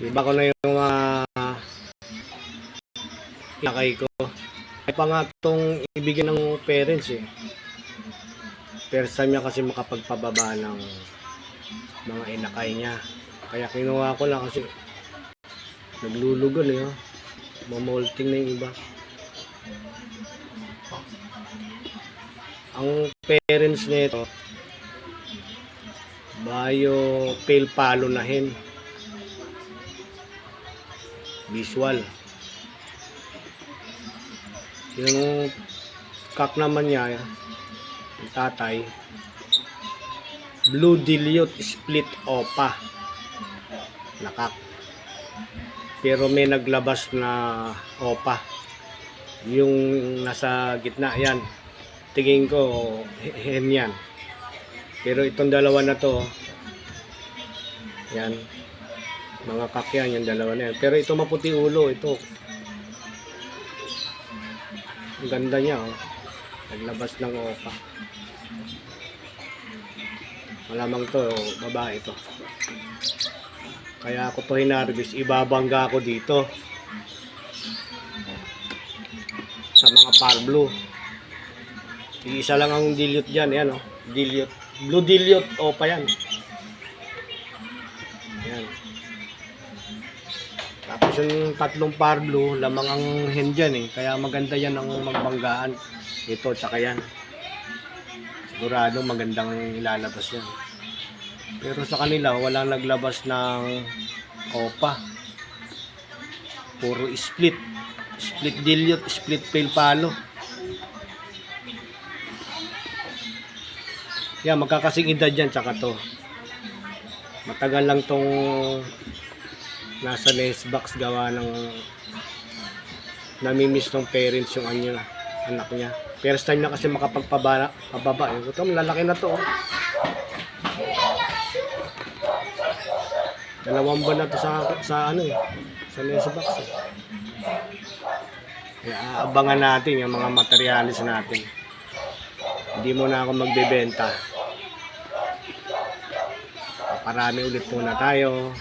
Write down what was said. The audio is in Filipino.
Iba ko na yung lakay ko. Ay pa nga itong ibigin ng parents eh. First time niya kasi makapagpababa ng mga inakay niya. Kaya kinuha ko lang kasi naglulugon eh. Mamolting na yung iba. Ang parents nito Bayo pale palo na hen. Visual. Yung kak naman niya, yung tatay, Blue Dilute Split Opa. Nakak. Pero may naglabas na Opa. Yung nasa gitna yan. Tingin ko hen yan. Pero itong dalawa na to, yan, mga kakyan, yung dalawa na yan. Pero ito maputi ulo, ito. Ang ganda niya, oh. Naglabas ng opa. Malamang to, babae ito. Kaya ako to hinarvest, ibabangga ako dito. Sa mga par blue. Isa lang ang dilute dyan, yan, oh. Dilute. Blue Dilute Opa yan. Yan. Tapos yung tatlong par blue, lamang ang hen dyan eh. Kaya maganda yan ang magbanggaan. Ito, tsaka yan. Sigurado magandang ilalabas yan. Pero sa kanila, walang naglabas ng Opa. Puro split. Split Dilute, split pale palo. Yan, magkakasing edad yan, tsaka to. Matagal lang tong nasa nest box gawa ng namimiss ng parents yung anak niya. First time na kasi makapagpababa. Ito, malalaki na to. Oh. 2 buwan na to sa ano eh. Sa nest box eh. Kaya abangan natin yung mga materialis natin. Hindi muna ako magbebenta. Parami ulit muna tayo.